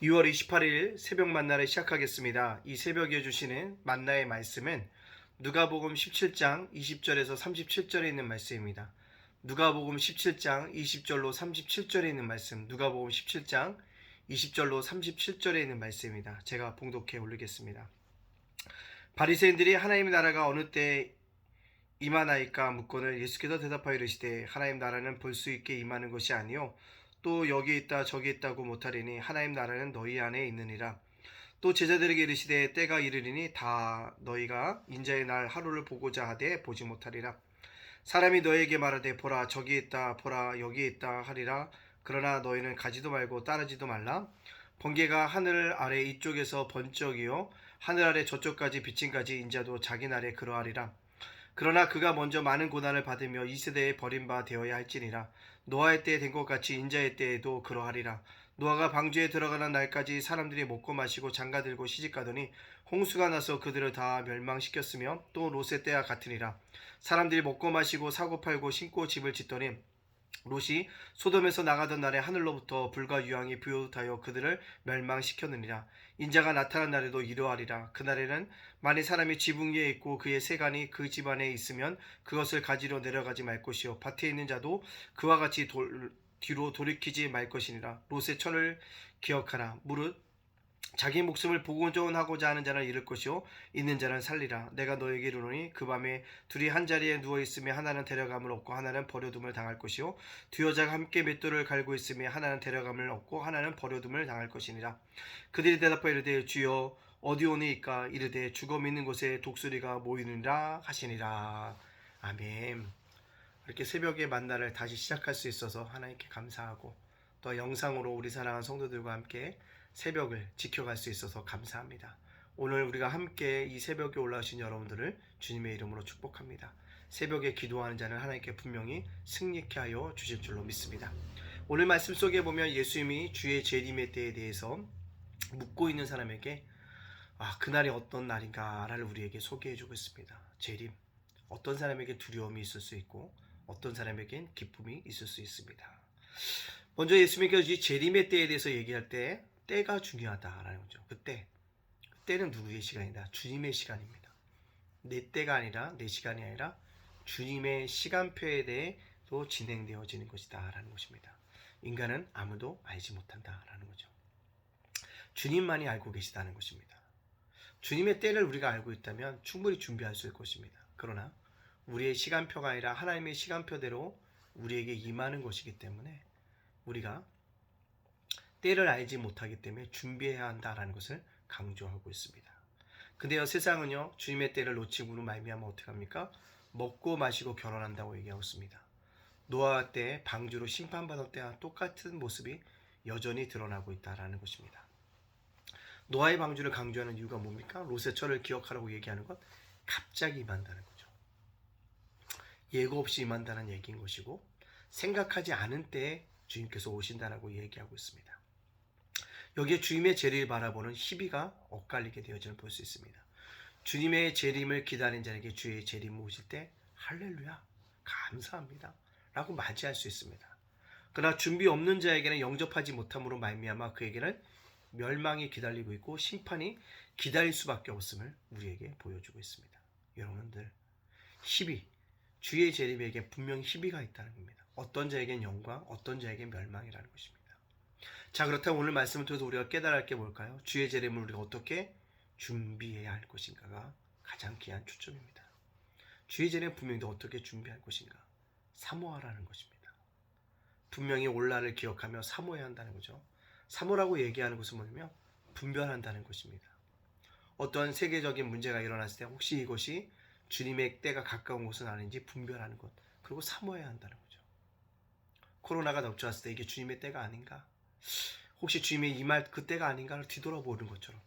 2월 28일 새벽 만나를 시작하겠습니다. 이 새벽에 주시는 만나의 말씀은 누가복음 17장 20절에서 37절에 있는 말씀입니다. 누가복음 17장 20절로 37절에 있는 말씀, 누가복음 17장 20절로 37절에 있는 말씀입니다. 제가 봉독해 올리겠습니다. 바리새인들이 하나님의 나라가 어느 때 임하나이까 묻거늘 예수께서 대답하여 이르시되 하나님 나라는 볼 수 있게 임하는 것이 아니요 또 여기 있다 저기 있다고 못하리니 하나님 나라는 너희 안에 있느니라. 또 제자들에게 이르시되 때가 이르리니 다 너희가 인자의 날 하루를 보고자 하되 보지 못하리라. 사람이 너희에게 말하되 보라 저기 있다 보라 여기 있다 하리라. 그러나 너희는 가지도 말고 따르지도 말라. 번개가 하늘 아래 이쪽에서 번쩍이요 하늘 아래 저쪽까지 비침까지 인자도 자기 날에 그러하리라. 그러나 그가 먼저 많은 고난을 받으며 이 세대에 버림바 되어야 할지니라. 노아의 때에 된 것 같이 인자의 때에도 그러하리라. 노아가 방주에 들어가는 날까지 사람들이 먹고 마시고 장가들고 시집가더니 홍수가 나서 그들을 다 멸망시켰으며 또 롯의 때와 같으니라. 사람들이 먹고 마시고 사고 팔고 신고 집을 짓더니 롯이 소돔에서 나가던 날에 하늘로부터 불과 유황이 비롯하여 그들을 멸망시켰느니라. 인자가 나타난 날에도 이러하리라. 그날에는 만일 사람이 지붕 위에 있고 그의 세간이 그 집안에 있으면 그것을 가지러 내려가지 말 것이요 밭에 있는 자도 그와 같이 뒤로 돌이키지 말 것이니라. 롯의 철을 기억하라. 무릇 자기 목숨을 보존하고자 하는 자는 잃을 것이요 있는 자는 살리라. 내가 너에게 이르노니 그 밤에 둘이 한 자리에 누워 있으며 하나는 데려감을 얻고 하나는 버려둠을 당할 것이요 두 여자가 함께 맷돌을 갈고 있으며 하나는 데려감을 얻고 하나는 버려둠을 당할 것이니라. 그들이 대답하여 이르되 주여 어디 오니이까. 이르되 죽어 있는 곳에 독수리가 모이느니라 하시니라. 아멘. 이렇게 새벽에 만나를 다시 시작할 수 있어서 하나님께 감사하고 또 영상으로 우리 사랑하는 성도들과 함께 새벽을 지켜갈 수 있어서 감사합니다. 오늘 우리가 함께 이 새벽에 올라오신 여러분들을 주님의 이름으로 축복합니다. 새벽에 기도하는 자는 하나님께 분명히 승리케 하여 주실 줄로 믿습니다. 오늘 말씀 속에 보면 예수님이 주의 재림의 때에 대해서 묻고 있는 사람에게 그날이 어떤 날인가를 우리에게 소개해주고 있습니다. 재림, 어떤 사람에게 두려움이 있을 수 있고 어떤 사람에겐 기쁨이 있을 수 있습니다. 먼저 예수님께서 재림의 때에 대해서 얘기할 때 때가 중요하다라는 거죠. 그때는 누구의 시간이다? 주님의 시간입니다. 내 때가 아니라 내 시간이 아니라 주님의 시간표에 대해서 진행되어지는 것이다 라는 것입니다. 인간은 아무도 알지 못한다라는 거죠. 주님만이 알고 계시다는 것입니다. 주님의 때를 우리가 알고 있다면 충분히 준비할 수 있을 것입니다. 그러나 우리의 시간표가 아니라 하나님의 시간표대로 우리에게 임하는 것이기 때문에 우리가 때를 알지 못하기 때문에 준비해야 한다라는 것을 강조하고 있습니다. 근데요, 세상은요 주님의 때를 놓치고로 말미암아 어떻게 합니까? 먹고 마시고 결혼한다고 얘기하고 있습니다. 노아 때 방주로 심판받을 때와 똑같은 모습이 여전히 드러나고 있다라는 것입니다. 노아의 방주를 강조하는 이유가 뭡니까? 롯의 철을 기억하라고 얘기하는 것, 갑자기 임한다는 거죠. 예고 없이 임한다는 얘기인 것이고 생각하지 않은 때에 주님께서 오신다라고 얘기하고 있습니다. 여기에 주님의 재림을 바라보는 희비가 엇갈리게 되어지는 볼 수 있습니다. 주님의 재림을 기다리는 자에게 주의 재림 오실 때 할렐루야 감사합니다 라고 맞이할 수 있습니다. 그러나 준비 없는 자에게는 영접하지 못함으로 말미암아 그에게는 멸망이 기다리고 있고 심판이 기다릴 수밖에 없음을 우리에게 보여주고 있습니다. 여러분들, 희비, 주의 재림에게 분명히 희비가 있다는 겁니다. 어떤 자에겐 영광, 어떤 자에겐 멸망이라는 것입니다. 자, 그렇다면 오늘 말씀을 통해서 우리가 깨달아야 할 게 뭘까요? 주의 재림을 우리가 어떻게 준비해야 할 것인가가 가장 귀한 초점입니다. 주의 재림 분명히 어떻게 준비할 것인가? 사모하라는 것입니다. 분명히 올날을 기억하며 사모해야 한다는 거죠. 사모라고 얘기하는 것은 뭐냐면 분별한다는 것입니다. 어떠한 세계적인 문제가 일어났을 때 혹시 이것이 주님의 때가 가까운 것은 아닌지 분별하는 것, 그리고 사모해야 한다는 거죠. 코로나가 덮쳐왔을 때 이게 주님의 때가 아닌가? 혹시 주님의 임할 그때가 아닌가를 뒤돌아보는 것처럼,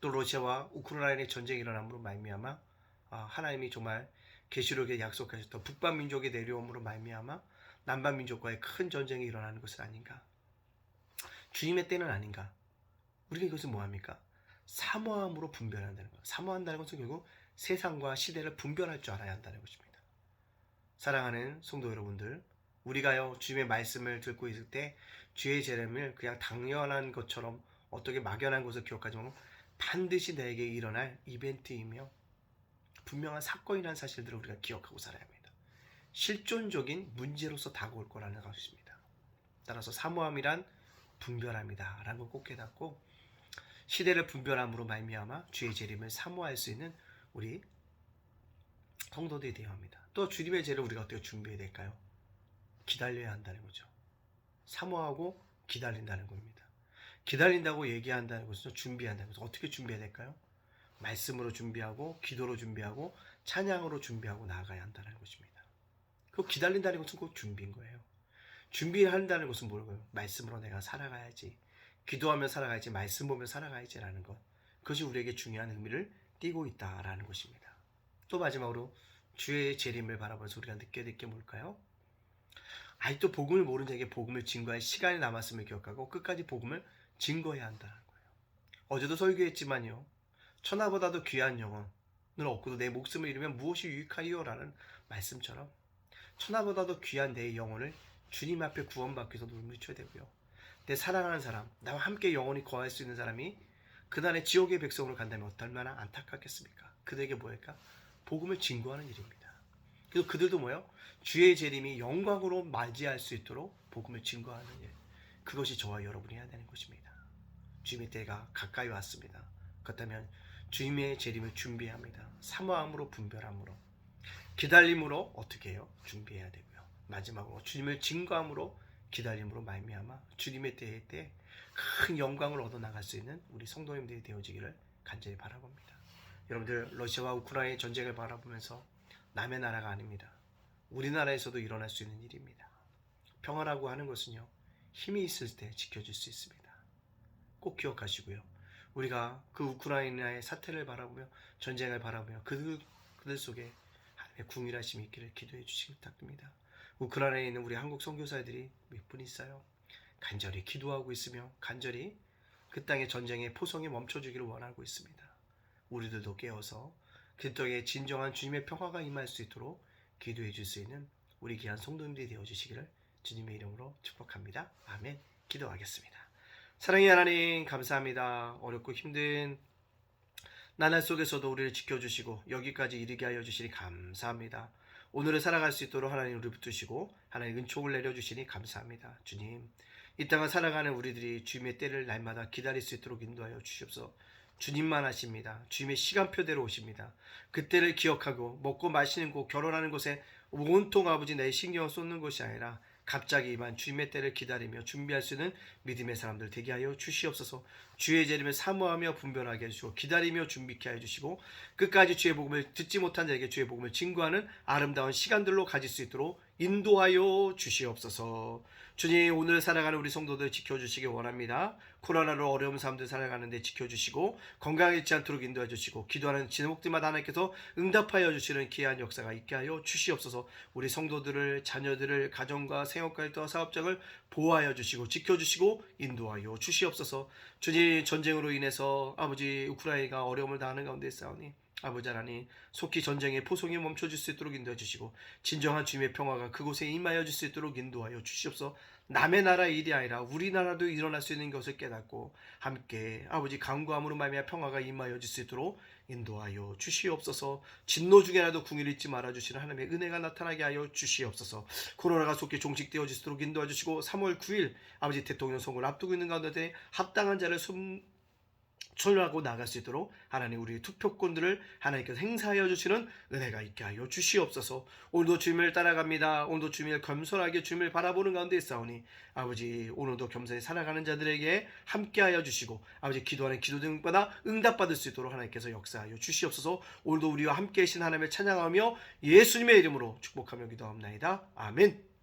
또 러시아와 우크라이나의 전쟁이 일어남으로 말미암아 하나님이 정말 계시록에 약속하셨던 북방 민족의 내려옴으로 말미암아 남방 민족과의 큰 전쟁이 일어나는 것은 아닌가? 주님의 때는 아닌가? 우리가 이것은 뭐합니까? 사모함으로 분별한다는 것. 사모한다는 것은 결국 세상과 시대를 분별할 줄 알아야 한다는 것입니다. 사랑하는 성도 여러분들, 우리가요 주님의 말씀을 듣고 있을 때 주의 재림을 그냥 당연한 것처럼 어떻게 막연한 것을 기억하지 말고 반드시 내게 일어날 이벤트이며 분명한 사건이라는 사실들을 우리가 기억하고 살아야 합니다. 실존적인 문제로서 다가올 거라는 것입니다. 따라서 사모함이란 분별함이다 라는 걸 꼭 깨닫고 시대를 분별함으로 말미암아 주의 재림을 사모할 수 있는 우리 성도들이 되어야 합니다. 또 주님의 재를 우리가 어떻게 준비해야 될까요? 기다려야 한다는 거죠. 사모하고 기다린다는 겁니다. 기다린다고 얘기한다는 것은 준비한다는 것은 어떻게 준비해야 될까요? 말씀으로 준비하고 기도로 준비하고 찬양으로 준비하고 나아가야 한다는 것입니다. 그 기다린다는 것은 꼭 준비인 거예요. 준비한다는 것은 뭐예요? 말씀으로 내가 살아가야지, 기도하며 살아가야지, 말씀 보며 살아가야지라는 것, 그것이 우리에게 중요한 의미를 띠고 있다라는 것입니다. 또 마지막으로 주의 재림을 바라보면서 우리가 느껴야 될 게 뭘까요? 아직도 복음을 모르는 자에게 복음을 증거할 시간이 남았음을 기억하고 끝까지 복음을 증거해야 한다는 거예요. 어제도 설교했지만요, 천하보다도 귀한 영혼을 얻고도 내 목숨을 잃으면 무엇이 유익하리요? 라는 말씀처럼 천하보다도 귀한 내 영혼을 주님 앞에 구원받기 위해서 눈물 쳐야 되고요, 내 사랑하는 사람, 나와 함께 영원히 거할 수 있는 사람이 그날의 지옥의 백성으로 간다면 얼마나 안타깝겠습니까? 그들에게 뭐랄까? 복음을 증거하는 일입니다. 그래서 그들도 뭐예요? 주의 재림이 영광으로 맞이할 수 있도록 복음을 증거하는 일, 그것이 저와 여러분이 해야 되는 것입니다. 주님의 때가 가까이 왔습니다. 그렇다면 주님의 재림을 준비합니다. 사모함으로 분별함으로 기다림으로 어떻게 해요? 준비해야 되고요. 마지막으로 주님을 증거함으로 기다림으로 말미암아 주님의 때에 때 큰 영광을 얻어 나갈 수 있는 우리 성도님들이 되어지기를 간절히 바라봅니다. 여러분들, 러시아와 우크라이나의 전쟁을 바라보면서 남의 나라가 아닙니다. 우리나라에서도 일어날 수 있는 일입니다. 평화라고 하는 것은요, 힘이 있을 때 지켜질 수 있습니다. 꼭 기억하시고요. 우리가 그 우크라이나의 사태를 바라보며 전쟁을 바라보며 그들 속에 하나님의 궁일하심이 있기를 기도해 주시기 부탁드립니다. 우크라이나에 있는 우리 한국 선교사들이 몇 분 있어요. 간절히 기도하고 있으며 간절히 그 땅의 전쟁의 포성이 멈춰주기를 원하고 있습니다. 우리들도 깨어서 그 땅에 진정한 주님의 평화가 임할 수 있도록 기도해 줄 수 있는 우리 귀한 성도님들이 되어주시기를 주님의 이름으로 축복합니다. 아멘. 기도하겠습니다. 사랑의 하나님, 감사합니다. 어렵고 힘든 나날 속에서도 우리를 지켜주시고 여기까지 이르게 하여 주시니 감사합니다. 오늘을 살아갈 수 있도록 하나님 우리를 붙드시고 하나님 은총을 내려주시니 감사합니다. 주님, 이 땅을 살아가는 우리들이 주님의 때를 날마다 기다릴 수 있도록 인도하여 주시옵소서. 주님만 하십니다. 주님의 시간표대로 오십니다. 그때를 기억하고 먹고 마시는 곳, 결혼하는 곳에 온통 아버지 내 신경을 쏟는 것이 아니라 갑자기 임한 주님의 때를 기다리며 준비할 수 있는 믿음의 사람들 되게 하여 주시옵소서. 주의 재림을 사모하며 분별하게 해주시고 기다리며 준비케 해주시고 끝까지 주의 복음을 듣지 못한 자에게 주의 복음을 증거하는 아름다운 시간들로 가질 수 있도록 인도하여 주시옵소서. 주님, 오늘 살아가는 우리 성도들 지켜주시기 원합니다. 코로나로 어려운 사람들 살아가는데 지켜주시고 건강하지 잃지 않도록 인도해 주시고 기도하는 제목들마다 하나님께서 응답하여 주시는 귀한 역사가 있게 하여 주시옵소서. 우리 성도들을, 자녀들을, 가정과 생업과 사업장을 보호하여 주시고 지켜주시고 인도하여 주시옵소서. 주님, 전쟁으로 인해서 아버지 우크라이나가 어려움을 당하는 가운데 있사오니 아버지 하나님, 속히 전쟁의 포성이 멈춰질 수 있도록 인도해 주시고 진정한 주님의 평화가 그곳에 임하여 줄 수 있도록 인도하여 주시옵소서. 남의 나라의 일이 아니라 우리나라도 일어날 수 있는 것을 깨닫고 함께 아버지 간구함으로 말미암아 평화가 임하여 줄 수 있도록 인도하여 주시옵소서. 진노 중에라도 궁일 잊지 말아 주시는 하나님의 은혜가 나타나게 하여 주시옵소서. 코로나가 속히 종식되어 줄 수 있도록 인도해 주시고 3월 9일 아버지 대통령 선거를 앞두고 있는 가운데 합당한 자를 선출하고 나갈 수 있도록 하나님 우리의 투표권들을 하나님께서 행사하여 주시는 은혜가 있게 하여 주시옵소서. 오늘도 주님을 따라갑니다. 오늘도 주님을 겸손하게 주님을 바라보는 가운데 있사오니 아버지 오늘도 겸손히 살아가는 자들에게 함께하여 주시고 아버지 기도하는 기도 등마다 응답받을 수 있도록 하나님께서 역사하여 주시옵소서. 오늘도 우리와 함께 계신 하나님을 찬양하며 예수님의 이름으로 축복하며 기도합나이다. 아멘.